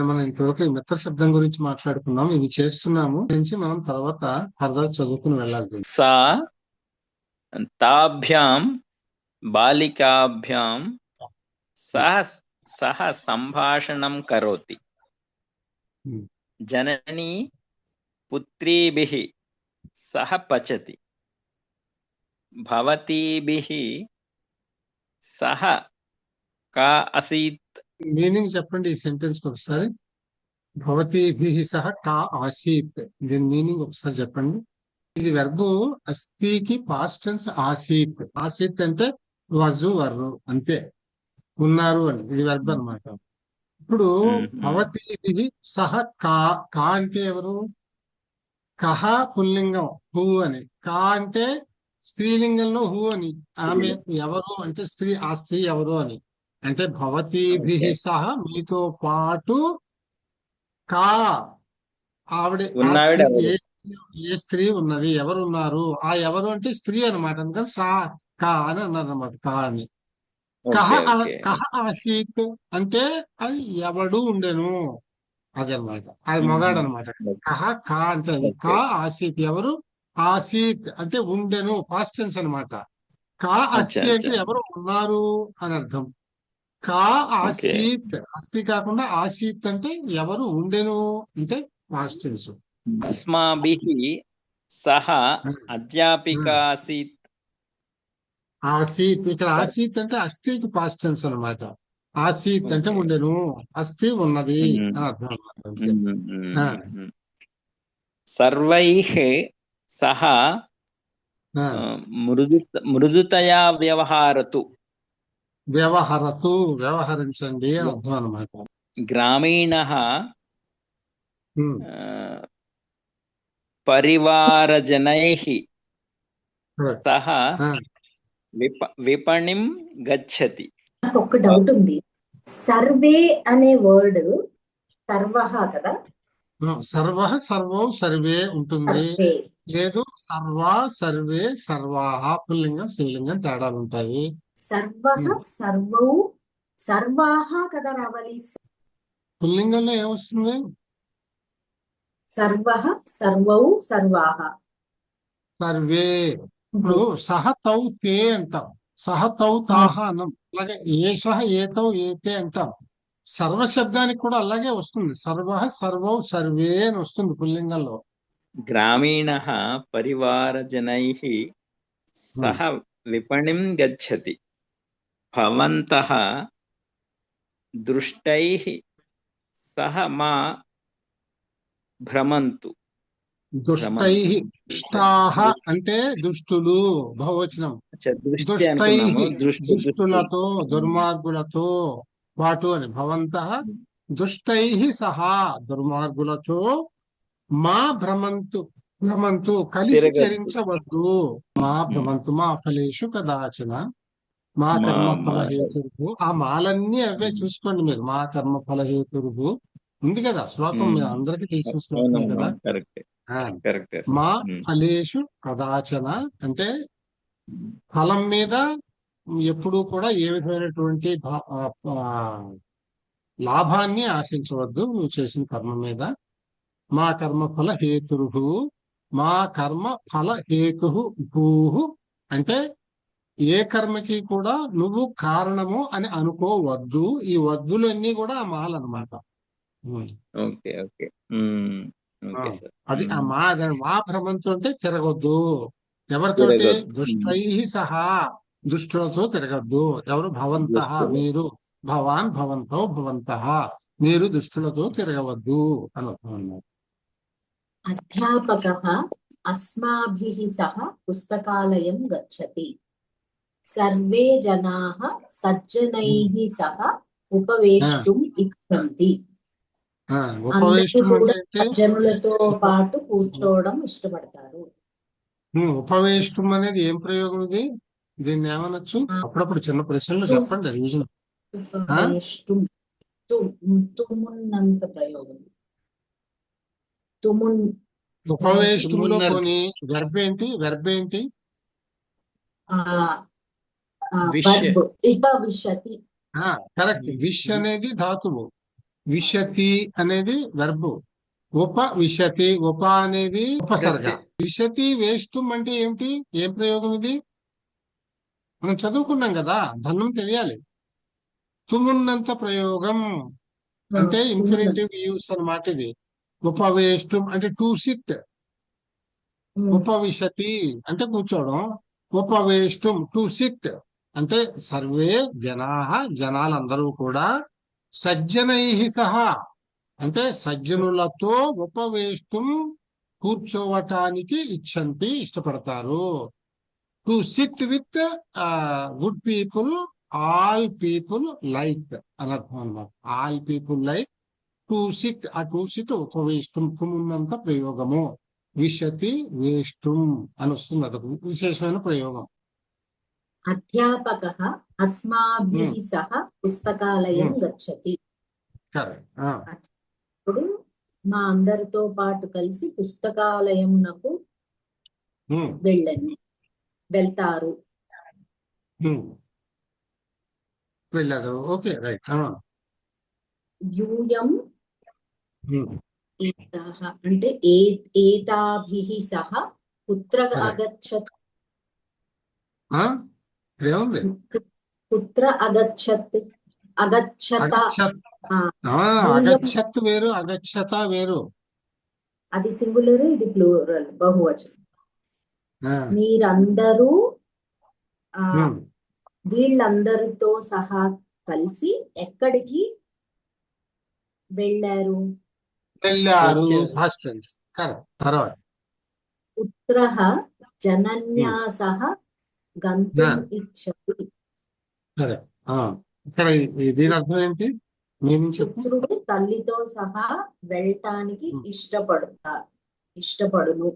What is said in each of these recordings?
మనం ఇంతవరకు ఈ మిత్ర శబ్దం గురించి మాట్లాడుకున్నాం. ఇది చేస్తున్నాము నుంచి మనం తర్వాత ఫర్దర్ చదువుకుని వెళ్ళాలి. సా తాభ్యాం బాలికాభ్యాం సహ సంభాషణం కరోతి. జననీ పుత్రీభిః సహ పచతి. భవతీభిః సహ కా అసీత్. మీనింగ్ చెప్పండి ఈ సెంటెన్స్ ఒకసారి. భవతీభిః సహ కా ఆసీత్, దీని మీనింగ్ ఒకసారి చెప్పండి. ఇది వెర్బు అస్థికి పాస్ట్ టెన్స్ ఆసీత్. ఆసీత్ అంటే వజు వర్రు అంతే, ఉన్నారు అని. ఇది వెర్బ్ అన్నమాట. ఇప్పుడు భవతీభిః సహ కా, కా అంటే ఎవరు? కహ పుల్లింగం హూ అని, కా అంటే స్త్రీలింగంలో హూ అని. ఆమె ఎవరు అంటే స్త్రీ, ఆ స్త్రీ ఎవరు అని. అంటే భవతీభిః సహ మీతో పాటు కా ఆవిడ, ఆ స్త్రీ, ఏ స్త్రీ ఉన్నది, ఎవరు ఉన్నారు, ఆ ఎవరు అంటే స్త్రీ అనమాట. అందుకని సా కా అని అన్నారు అనమాట. కా అని. కహ ఆసీత్ అంటే అది ఎవడు ఉండెను, అది అనమాట. అది మొగాడు అనమాట. కహ కా అంటే అది. కా ఆసీత్ ఎవరు, ఆసీత్ అంటే ఉండెను, పాస్ట్ టెన్స్ అనమాట. కా అస్థి అంటే ఎవరు ఉన్నారు అని అర్థం. కా ఆసీత్, అస్థి కాకుండా ఆసీత్ అంటే ఎవరు ఉండెను అంటే పాస్ట్ టెన్స్. అస్మాభిః సహ అధ్యాపిక ఆసీత్. ఆసీత్, ఇక్కడ ఆసీత్ అంటే అస్థికి పాస్ట్ టెన్స్ అనమాట. ఆసీత్ అంటే ఉండెను, అస్థి ఉన్నది అని అర్థం అనమాట. సర్వైః సహ మృదుతయా వ్యవహారతు. వ్యవహరతు, వ్యవహరించండి అని అర్థం అనమాట. గ్రామీణః పరివారజనైః సహ విపణిం గచ్చతి. నాకు ఒక డౌట్ ఉంది. సర్వే అనే వర్డ్ సర్వః కదా? సర్వః, సర్వం, సర్వే ఉంటుంది. లేదు సర్వ, సర్వే, సర్వాహ పుల్లింగం స్త్రీలింగం తేడాలు ఉంటాయి. సర్వః సర్వౌ సర్వాహ కదా రావాలి. పుల్లింగంలో ఏమొస్తుంది? సర్వః సర్వౌ సర్వాహ. సర్వే. ఇప్పుడు సహ తౌ తే అంటాం, సహ తౌ తాహ అన్నాం. అలాగే ఏషః ఏతౌ ఏతే అంటాం. సర్వ శబ్దానికి కూడా అలాగే వస్తుంది. సర్వః సర్వౌ సర్వే అని వస్తుంది పుల్లింగంలో. గ్రామీణః పరివారజనైః సహ విపణిం గచ్చతి. భవంతః దృష్టైః సహ మా భ్రమంతు. దుష్టైః, దుష్టాః అంటే దుష్టులు, బహువచనం. దుష్టైః దుష్టులతో, దుర్మార్గులతో పాటు అని. భవంతః దుష్టైః సహా దుర్మార్గులతో మా భ్రమంతు, భ్రమంతు కలిసి చరించవద్దు. మా భ్రమంతు మా ఫలేషు కదాచన మా కర్మ ఫల హేతుర్భు. ఆ మాలన్నీ అవే చూసుకోండి మీరు. మా కర్మ ఫల హేతుర్భు ఉంది కదా శ్లోకం, మీరు అందరికీ తెలిసిన శ్లోకం కదా. మా ఫలేషు కదాచన అంటే ఫలం మీద ఎప్పుడూ కూడా ఏ విధమైనటువంటి లాభాన్ని ఆశించవద్దు నువ్వు చేసిన కర్మ మీద. మా కర్మ ఫల హేతుర్భు, మా కర్మ ఫల హేతు భూహు అంటే ఏ కర్మకి కూడా నువ్వు కారణము అని అనుకోవద్దు. ఈ వద్దులన్నీ కూడా ఆ మాలన్నమాట. అది ఆ మా భ్రమంతో అంటే తిరగొద్దు. ఎవరితోటి? దుష్టై సహా దుష్టులతో తిరగద్దు. ఎవరు? భవంతః మీరు, భవాన్ భవంతో భవంతః మీరు దుష్టులతో తిరగవద్దు అని అన్నారు. అధ్యాపకః అస్మాభిః సహ పుస్తకాలయం గచ్చతి. సర్వే జనాః సజ్జనైః సహ ఉపవేష్టుం ఇచ్చంతి. జనులతో పాటు కూర్చోవడం ఇష్టపడతారు. ఉపవేష్టం అనేది ఏం ప్రయోగం? ఇది దీన్ని ఏమనొచ్చు? అప్పుడప్పుడు చిన్న ప్రశ్నలు చెప్పండి. రీజన్ తుమున్నంత ప్రయోగం. ఉపవేష్టంలో కొని వెర్బ్ ఏంటి? వెర్బ్ ఏంటి? విషతి. కరెక్ట్. విష్ అనేది ధాతువు. విశతి అనేది వెర్బు, ఉపవిశతి ఉప అనేది ఉపసర్గ. విశతి వేష్టం అంటే ఏమిటి? ఏం ప్రయోగం ఇది? మనం చదువుకున్నాం కదా, ధనం తెలియాలి. తుమున్నంత ప్రయోగం అంటే ఇన్ఫినిటివ్ యూస్ అన్నమాట ఇది. ఉపవేష్టం అంటే టు సిట్, ఉపవిశతి అంటే కూర్చోవడం, ఉపవేష్టం టు సిట్ అంటే సర్వే జనాః జనాలందరూ కూడా సజ్జనై సహా అంటే సజ్జనులతో ఉపవేష్టం కూర్చోవటానికి ఇచ్చంతి ఇష్టపడతారు. To SIT with good people, all people like అని అర్థం అన్నమాట. All people like to SIT. ఆ టు సిట్ ఉపవేష్టం ఉన్నంత ప్రయోగము. విశతి వేష్టం అని వస్తుంది, అదొక విశేషమైన ప్రయోగం. అధ్యాపకః అస్మాభిః సహ పుస్తకాలయం గచ్చతి. కరెక్ట్. ఇప్పుడు మా అందరితో పాటు కలిసి పుస్తకాలయమునకు వెళ్తారు. వెళ్ళారు. Okay, right. యూయం ఏతాః అంటే ఏతాభిః సహ కుత్ర అగచ్చత్. ఏముంది? కుత్ర అగచ్చత్, అగచ్చత. అగచ్చత్ వేరు, అగచ్చత వేరు. అది సింగులర్, ఇది ప్లూరల్, బహువచనం. మీరందరూ వీళ్ళందరితో సహా కలిసి ఎక్కడికి వెళ్ళారు? తర్వాత పుత్రః జనన్యాసః గంతుం ఇచ్చతి. ఇక్కడ దీని అర్థం ఏంటి? పుత్రుడు తల్లితో సహా వెళ్ళటానికి ఇష్టపడును.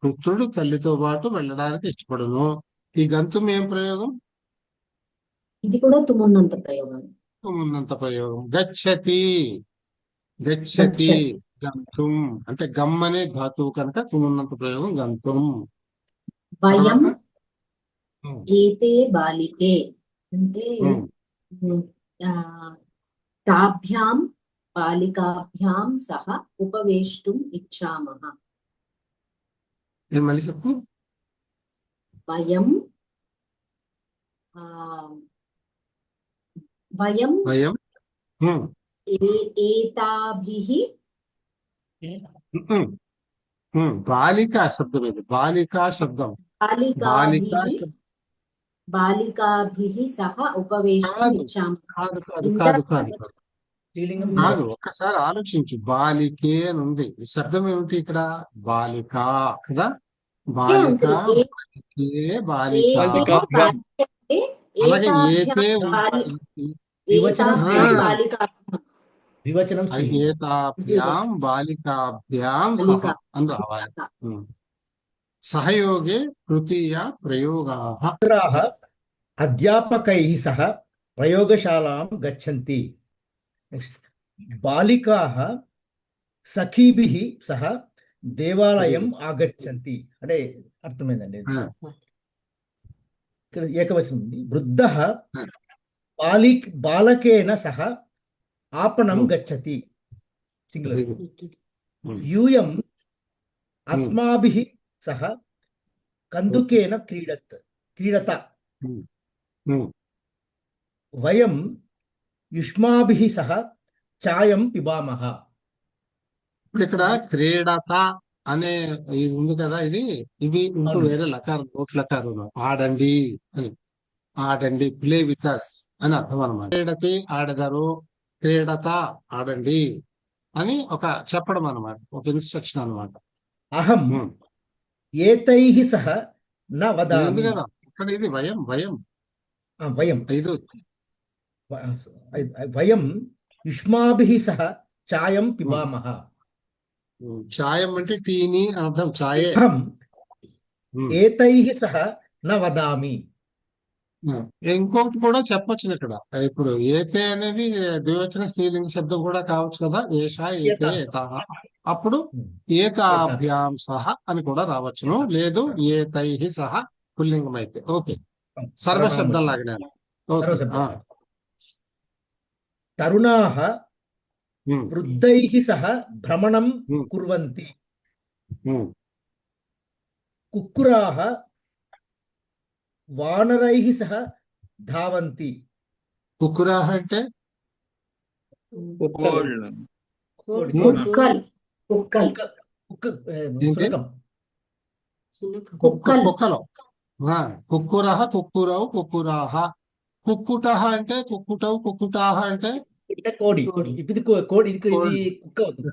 పుత్రుడు తల్లితో పాటు వెళ్ళడానికి ఇష్టపడును. ఈ గంతుం ఏం ప్రయోగం? ఇది కూడా తుమున్నంత ప్రయోగం. గచ్చతి గంతుం అంటే గమ్ అనే ధాతువు కనుక తుమున్నంత ప్రయోగం గంతుం. వయం ఏతే బాలికే అంటే తాభ్యాం బాలికాభ్యాం సహ ఉపవేష్టుం ఇచ్చామః. మళ్ళీ చెప్పు. వయం ఏతాభిః బాలికా శబ్దం ఇది. బాలికా శబ్దం. బాలికాభిః సహ ఉపవేష్టుం ఇచ్చామః. కాదు, ఒక్కసారి ఆలోచించు. బాలికే అని ఉంది, ఈ శబ్దం ఏమిటి ఇక్కడ? బాలిక కదా. బాలిక, బాలికే, బాలిక. అలాగే ఏతే ఏతాభ్యాం బాలికాభ్యాం సహ అని రావాలి. సహయోగే తృతీయ ప్రయోగాః. అధ్యాపకైః సహ ప్రయోగశాలాం గచ్చంతి. బాలికాః సఖీభిః సహ దేవాలయం ఆగచ్చంతి. అంటే అర్థమైందండి. ఇక్కడ ఏకవచనం ఉంది. వృద్ధః బాలకేన సహ ఆపణం గచ్చతి. సింగులర్. యూయం అస్మాభిః సహ కందుకేన క్రీడత. వయం యుష్మాభిః సహ చాయం పిబామః. ఇప్పుడు ఇక్కడ క్రీడత అనే ఇది ఉంది కదా, ఇది ఇంకో వేరే లకారం, నోట్ లకారం. ఆడండి అని, ఆడండి, ప్లే విత్ అస్ అని అర్థం అన్నమాట. క్రీడతి ఆడదారు, క్రీడత ఆడండి అని ఒక చెప్పడం అన్నమాట, ఒక ఇన్స్ట్రక్షన్ అన్నమాట. అహం ఏతైః సహ న వదామి. కదా ఇక్కడ ఇది వయం వయం యుష్మాభిః సహ చాయం పిబామః. చాయం అంటే టీని అర్థం, చాయే. అహం ఏతైః సహ న వదామి. ఇంకొకటి కూడా చెప్పొచ్చు ఇక్కడ. ఇప్పుడు ఏతే అనేది ద్వివచన స్త్రీలింగ శబ్దం కూడా కావచ్చు కదా. ఏషా ఏతే ఏతాః, అప్పుడు ఏతాభ్యాం సహ అని కూడా రావచ్చును. లేదు ఏతైః సహ పుల్లింగం అయితే. ఓకే, సర్వశబ్దం లాగానే. తరుణాః ఉమ్, వృద్ధైః సహ భ్రమణం ఉమ్, కుర్వంతి. ఉమ్. కుక్కురాः వానరైః సహ ధావంతి. కుక్కురాహ అంటే కోళ్ళు కోడి కుక్కలు కుక్కలు ఏంటి? శునకం. కుక్కలు కుక్కలు. కుక్కురహ కుక్కురవు కుక్కురాహ. కుక్కుటహ అంటే కుక్కుటవు కుక్కుటాహ అంటే కోడి. ఇది కోడి, ఇది కోడి. కుక్క అవుతుంది.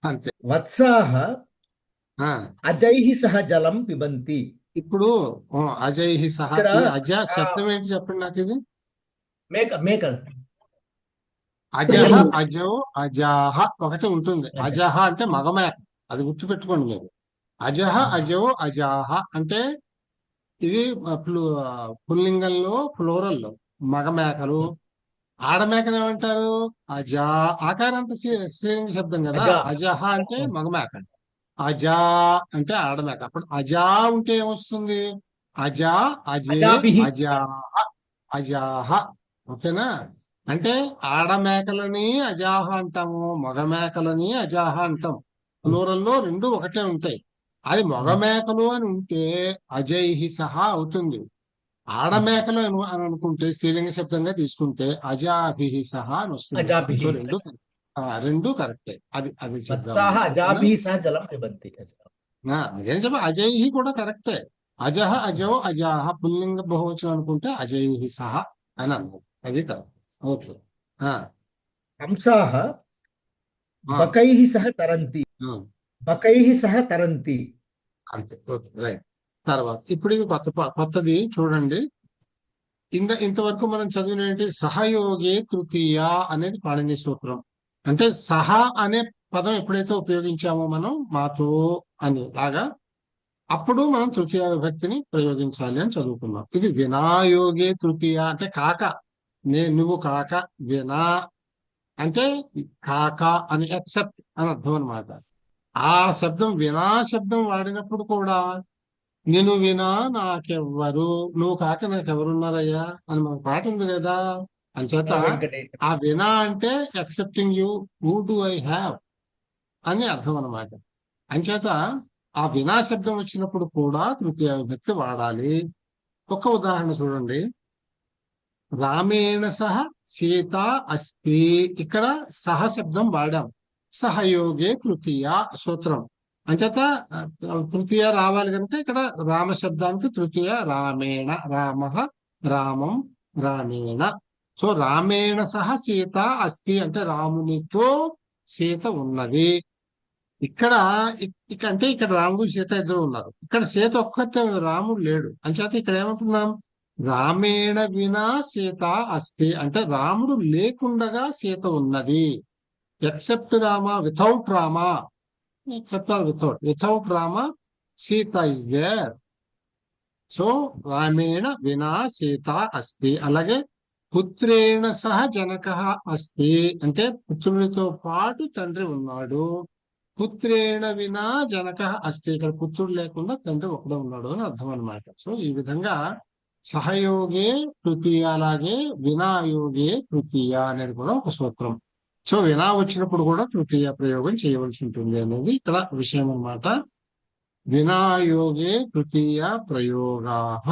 అంతే. వత్సాః ఆ, అజైః సహ జలం పిబంతి. ఇప్పుడు అజయ్ సహా ఇక్కడ, ఈ అజ శబ్దం ఏంటి చెప్పండి నాకు ఇది. మేక అజహ అజో అజాహ ఒకటి ఉంటుంది. అజహ అంటే మగమేక, అది గుర్తుపెట్టుకోండి మీరు. అజహ అజో అజాహ అంటే ఇది పుల్లింగంలో ఫ్లోరల్లో మగమేకలు. ఆడమేకలు ఏమంటారు? అజా. ఆకారాంత స్త్రీలింగ శబ్దం కదా. అజా. అజహ అంటే మగమేక, అజా అంటే ఆడమేక. అప్పుడు అజా ఉంటే ఏమొస్తుంది? అజా అజే అజాభిహి. అజాహ అజాహ. ఓకేనా? అంటే ఆడమేకలని అజాహ అంటాము, మగమేకలని అజాహ అంటాం. ప్లూరల్లో రెండు ఒకటే ఉంటాయి. అది మగమేకలు అని ఉంటే అజైహి సహా అవుతుంది. ఆడమేకలు అని అనుకుంటే స్త్రీలింగ శబ్దంగా తీసుకుంటే అజాభిహి సహా అని వస్తుంది. అజాభిహి. సో రెండు కరెక్టే. అది వత్సాః చెప్దాం. అజాభిః సహ జలం పిబంతి. అదేం చెప్ప అజైహి కూడా కరెక్టే. అజహ అజో అజాహ పుల్లింగ బహువచనం అనుకుంటే అజైహి సహ అని అన్నారు. అది కరెక్ట్. ఓకే. హంసాః బకైః సహ తరంతి. బకైః సహ తరంతి. అంతే. Okay, right. తర్వాత ఇప్పుడు ఇది కొత్తది చూడండి. ఇంతవరకు మనం చదివిన ఏంటి? సహయోగే తృతీయ అనేది పాణిని సూత్రం. అంటే సహ అనే పదం ఎప్పుడైతే ఉపయోగించామో మనం మాతో అని లాగా, అప్పుడు మనం తృతీయ విభక్తిని ప్రయోగించాలి అని చదువుకున్నాం. ఇది వినాయోగే తృతీయ అంటే కాక, నువ్వు కాక, వినా అంటే కాక అని ఎక్సెప్ట్ అని అర్థం అనమాట. ఆ శబ్దం వినా శబ్దం వాడినప్పుడు కూడా నేను వినా నాకెవ్వరు, నువ్వు కాక నాకెవరున్నారయ్యా అని మన పాట ఉంది కదా. అంచేత ఆ వినా అంటే excepting you, who do I have అని అర్థం అనమాట. అంచేత ఆ వినా శబ్దం వచ్చినప్పుడు కూడా తృతీయ విభక్తి వాడాలి. ఒక ఉదాహరణ చూడండి. రామేణ సహ సీత అస్తి. ఇక్కడ సహ శబ్దం వాడాం. సహయోగే తృతీయ సూత్రం. అంచేత తృతీయ రావాలి కనుక ఇక్కడ రామ శబ్దానికి తృతీయ రామేణ, రామ రామం రామేణ. సో రామేణ సహ సీత అస్తి అంటే రామునితో సీత ఉన్నది. ఇక్కడ అంటే ఇక్కడ రాముడు సీత ఇద్దరు ఉన్నారు. ఇక్కడ సీత ఒక్కతే, రాముడు లేడు. అంచేత ఇక్కడ ఏమంటున్నాం? రామేణ వినా సీత అస్తి అంటే రాముడు లేకుండగా సీత ఉన్నది. Except Rama, without Rama, except or without Rama Sita is there. So రామేణ వినా సీత అస్తి. అలాగే పుత్రేణ సహ జనక అస్తి అంటే పుత్రుడితో పాటు తండ్రి ఉన్నాడు. పుత్రేణ వినా జనక అస్తి, ఇక్కడ పుత్రుడు లేకుండా తండ్రి ఒకడే ఉన్నాడు అని అర్థం అనమాట. సో ఈ విధంగా సహయోగే తృతీయ, అలాగే వినాయోగే తృతీయ అనేది కూడా ఒక సూత్రం. సో వినా వచ్చినప్పుడు కూడా తృతీయ ప్రయోగం చేయవలసి ఉంటుంది అనేది ఇక్కడ విషయం అన్నమాట. వినాయోగే తృతీయ ప్రయోగాః